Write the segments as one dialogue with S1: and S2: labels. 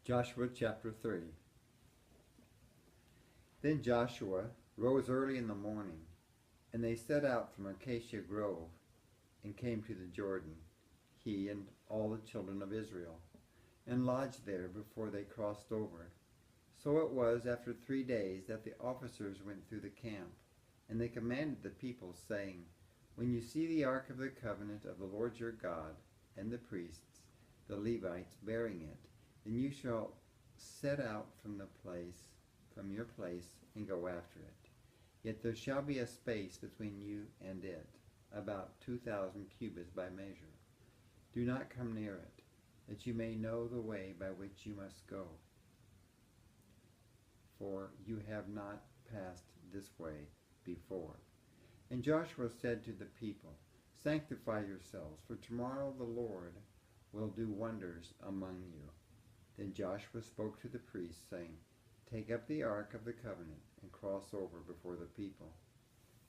S1: Joshua chapter 3. Then Joshua rose early in the morning, and they set out from Acacia Grove and came to the Jordan, he and all the children of Israel, and lodged there before they crossed over. So it was after 3 days that the officers went through the camp, and they commanded the people, saying, When you see the ark of the covenant of the Lord your God, and the priests, the Levites, bearing it, then you shall set out from your place, and go after it. Yet there shall be a space between you and it, about 2,000 cubits by measure. Do not come near it, that you may know the way by which you must go. For you have not passed this way before. And Joshua said to the people, Sanctify yourselves, for tomorrow the Lord will do wonders among you. Then Joshua spoke to the priests, saying, Take up the ark of the covenant and cross over before the people.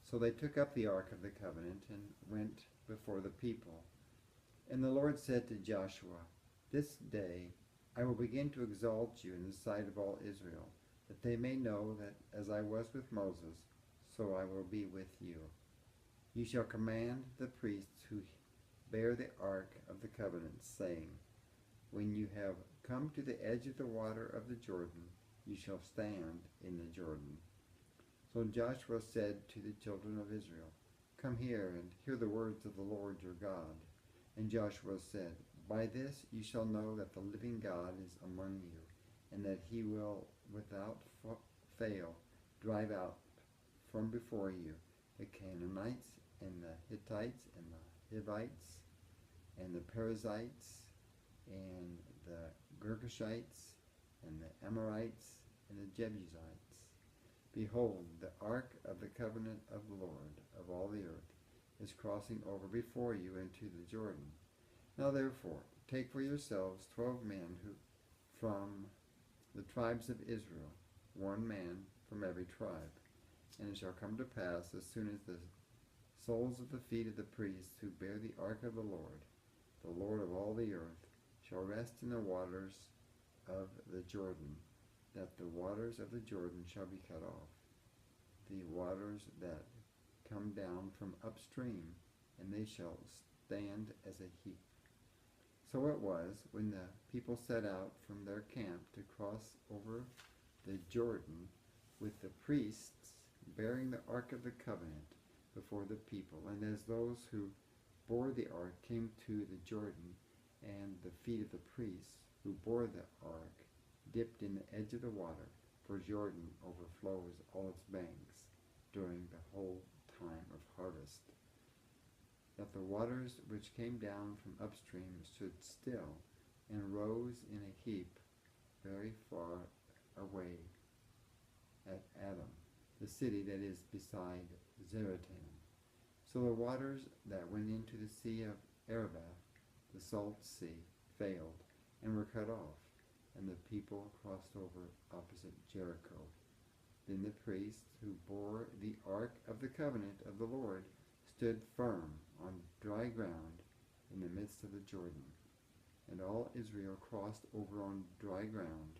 S1: So they took up the ark of the covenant and went before the people. And the Lord said to Joshua, This day I will begin to exalt you in the sight of all Israel, that they may know that as I was with Moses, so I will be with you. You shall command the priests who bear the ark of the covenant, saying, When you have come to the edge of the water of the Jordan, you shall stand in the Jordan. So Joshua said to the children of Israel, Come here and hear the words of the Lord your God. And Joshua said, By this you shall know that the living God is among you, and that he will without fail drive out from before you the Canaanites and the Hittites and the Hivites and the Perizzites and the Girgashites and the Amorites and the Jebusites. Behold, the ark of the covenant of the Lord of all the earth is crossing over before you into the Jordan. Now therefore, take for yourselves 12 men from the tribes of Israel, 1 man from every tribe. And it shall come to pass, as soon as the soles of the feet of the priests who bear the ark of the Lord of all the earth, shall rest in the waters of the Jordan, that the waters of the Jordan shall be cut off, the waters that come down from upstream, and they shall stand as a heap. So it was, when the people set out from their camp to cross over the Jordan, with the priests bearing the ark of the covenant before the people, and as those who bore the ark came to the Jordan, and the feet of the priests who bore the ark dipped in the edge of the water, for Jordan overflows all its banks during the whole time of harvest, that the waters which came down from upstream stood still and rose in a heap very far away at Adam, the city that is beside Zaretan. So the waters that went into the sea of Arabah, the salt sea, failed and were cut off, and the people crossed over opposite Jericho. Then the priests who bore the ark of the covenant of the Lord stood firm on dry ground in the midst of the Jordan. And all Israel crossed over on dry ground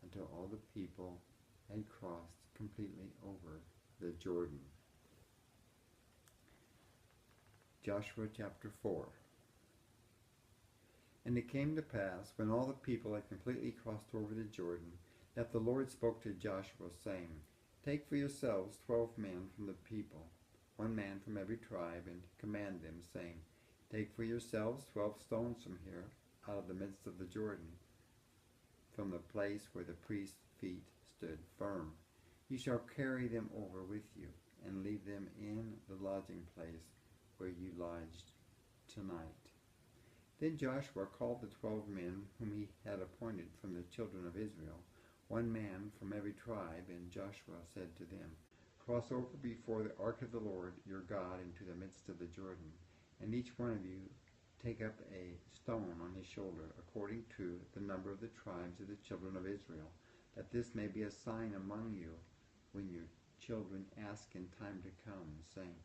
S1: until all the people had crossed completely over the Jordan. Joshua chapter 4. And it came to pass, when all the people had completely crossed over the Jordan, that the Lord spoke to Joshua, saying, Take for yourselves 12 men from the people, 1 man from every tribe, and command them, saying, Take for yourselves 12 stones from here, out of the midst of the Jordan, from the place where the priest's feet stood firm. You shall carry them over with you, and leave them in the lodging place where you lodged tonight. Then Joshua called the 12 men whom he had appointed from the children of Israel, 1 man from every tribe, and Joshua said to them, Cross over before the ark of the Lord your God into the midst of the Jordan, and each one of you take up a stone on his shoulder, according to the number of the tribes of the children of Israel, that this may be a sign among you when your children ask in time to come, saying,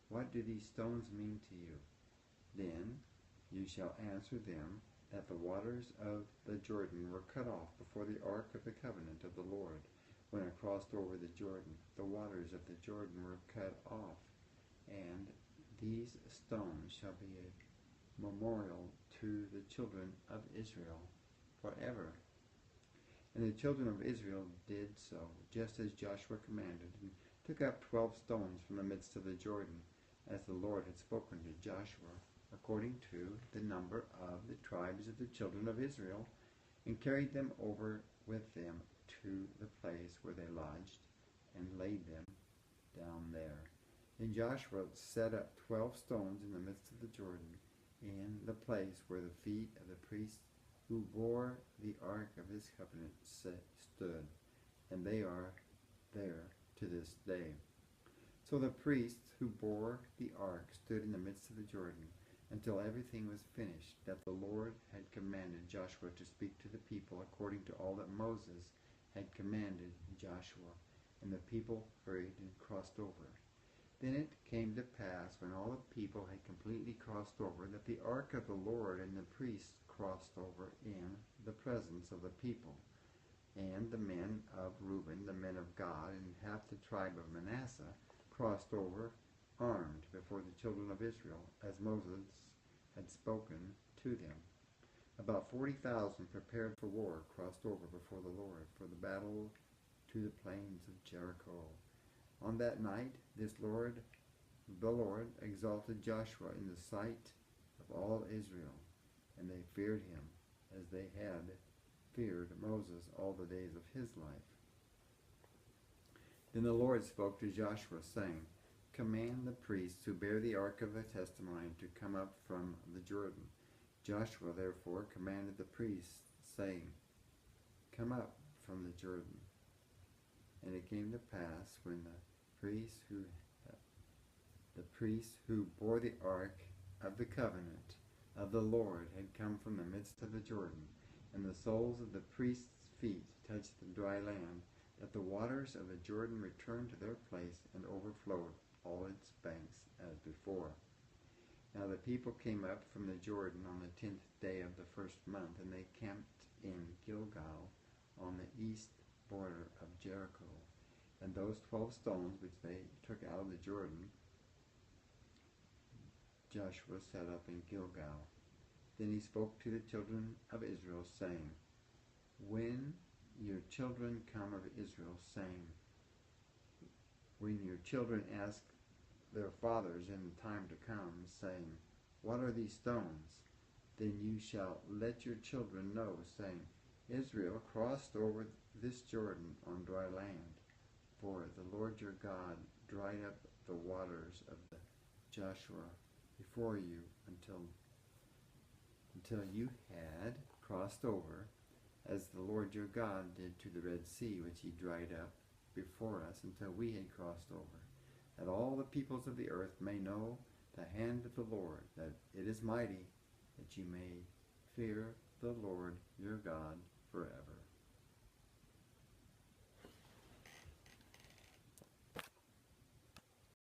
S1: What do these stones mean to you? Then you shall answer them, that the waters of the Jordan were cut off before the ark of the covenant of the Lord. When it crossed over the Jordan, the waters of the Jordan were cut off, and these stones shall be a memorial to the children of Israel forever. And the children of Israel did so, just as Joshua commanded, and took up 12 stones from the midst of the Jordan, as the Lord had spoken to Joshua, according to the number of the tribes of the children of Israel, and carried them over with them to the place where they lodged, and laid them down there. And Joshua set up 12 stones in the midst of the Jordan, in the place where the feet of the priests who bore the ark of his covenant stood, and they are there to this day. So the priests who bore the ark stood in the midst of the Jordan until everything was finished that the Lord had commanded Joshua to speak to the people according to all that Moses had commanded Joshua. And the people hurried and crossed over. Then it came to pass, when all the people had completely crossed over, that the ark of the Lord and the priests crossed over in the presence of the people. And the men of Reuben, the men of God, and half the tribe of Manasseh crossed over armed before the children of Israel, as Moses had spoken to them. About 40,000 prepared for war crossed over before the Lord for the battle to the plains of Jericho. On that night the Lord exalted Joshua in the sight of all Israel, and they feared him as they had feared Moses all the days of his life. Then the Lord spoke to Joshua, saying, Command the priests who bear the ark of the testimony to come up from the Jordan. Joshua therefore commanded the priests, saying, Come up from the Jordan. And it came to pass, when the priests who bore the ark of the covenant of the Lord had come from the midst of the Jordan, and the soles of the priests' feet touched the dry land, that the waters of the Jordan returned to their place and overflowed all its banks as before. Now the people came up from the Jordan on the 10th day of the first month, and they camped in Gilgal on the east border of Jericho. And those 12 stones which they took out of the Jordan, Joshua set up in Gilgal. Then he spoke to the children of Israel, saying, When your children come of Israel, saying, when your children ask their fathers in the time to come, saying, What are these stones? Then you shall let your children know, saying, Israel crossed over this Jordan on dry land. For the Lord your God dried up the waters of the Joshua before you until you had crossed over, as the Lord your God did to the Red Sea, which he dried up before us until we had crossed over, that all the peoples of the earth may know the hand of the Lord, that it is mighty, that you may fear the Lord your God forever.